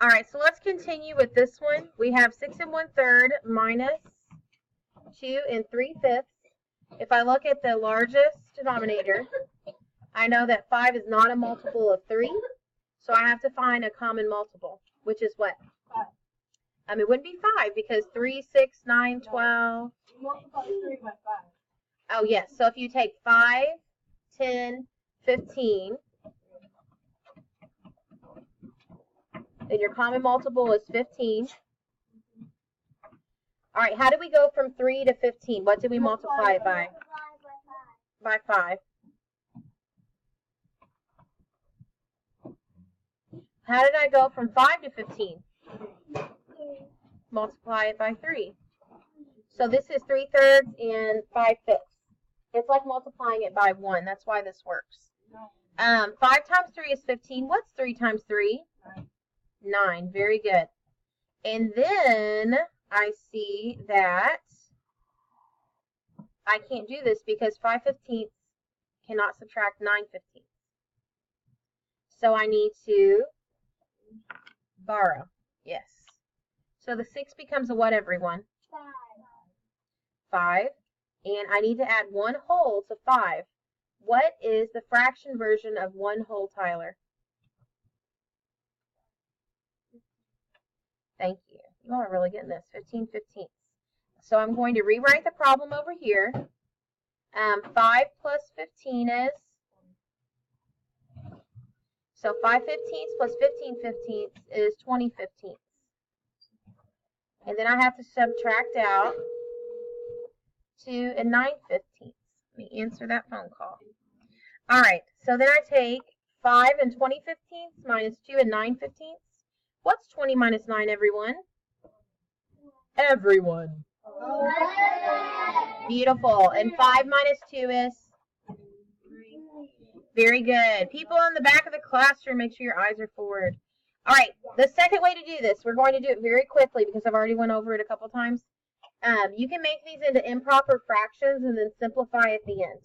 All right, so let's continue with this one. We have 6 1/3 minus 2 3/5. If I look at the largest denominator, I know that 5 is not a multiple of 3, so I have to find a common multiple, which is what? 5. It wouldn't be 5 because 3, 6, 9, 12. Multiply 3 by 5. Oh, yes. So if you take 5, 10, 15, then your common multiple is 15. All right, how do we go from 3 to 15? What did we multiply it by? By 5. How did I go from 5 to 15? Multiply it by 3. So this is 3/3 and 5/5. It's like multiplying it by 1. That's why this works. 5 times 3 is 15. What's 3 times 3? 9. Very good. And then I see that I can't do this because 5/15 cannot subtract 9/15. So I need to borrow. Yes. So the 6 becomes a what, everyone? 5. And I need to add 1 whole to 5. What is the fraction version of 1 whole, Tyler? Thank you. You all are really getting this. 15/15. So I'm going to rewrite the problem over here. 5 plus 15 is? So 5/15 plus 15/15 is 20/15. And then I have to subtract out 2 and 9/15. Let me answer that phone call. All right, so then I take 5 and 20/15 minus 2 and 9/15. What's 20 minus 9, everyone? Everyone. Beautiful. And 5 minus 2 is? Very good. People in the back of the classroom, make sure your eyes are forward. All right, the second way to do this, we're going to do it very quickly because I've already went over it a couple times. You can make these into improper fractions and then simplify at the end.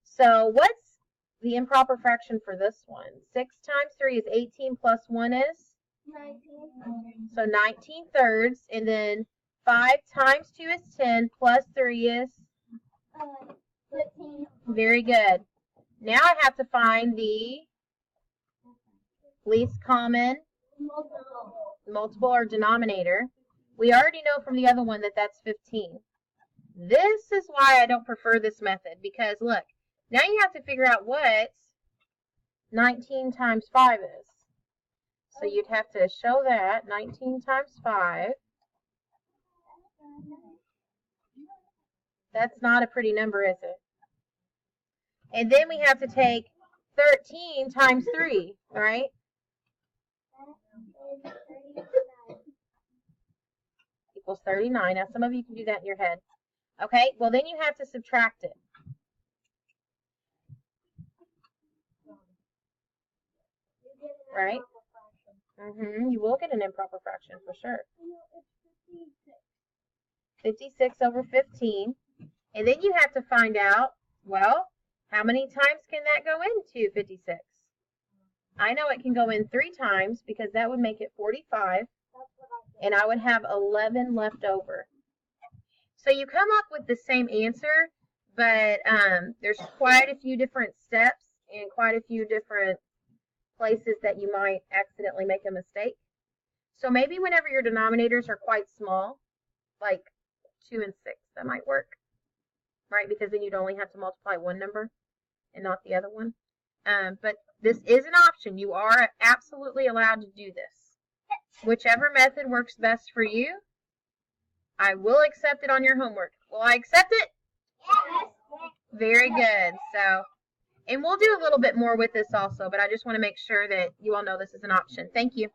So what's the improper fraction for this one? 6 times 3 is 18 plus 1 is? 19. So 19/3. And then 5 times 2 is 10 plus 3 is? 15. Very good. Now I have to find the least common multiple or denominator. We already know from the other one that that's 15. This is why I don't prefer this method because look, now you have to figure out what 19 times 5 is. So you'd have to show that 19 times 5. That's not a pretty number, is it? And then we have to take 13 times 3, right? Equals 39. Now, some of you can do that in your head. Okay, well, then you have to subtract it. Right? You will get an improper fraction for sure. 56 over 15. And then you have to find out, well, how many times can that go into 56? I know it can go in 3 times because that would make it 45. And I would have 11 left over. So you come up with the same answer, but there's quite a few different steps and quite a few different places that you might accidentally make a mistake. So maybe whenever your denominators are quite small, like 2 and 6, that might work, right? Because then you'd only have to multiply one number and not the other one. But this is an option. You are absolutely allowed to do this. Whichever method works best for you, I will accept it on your homework. Will I accept it? Yes. Very good. So, and we'll do a little bit more with this also, but I just want to make sure that you all know this is an option. Thank you.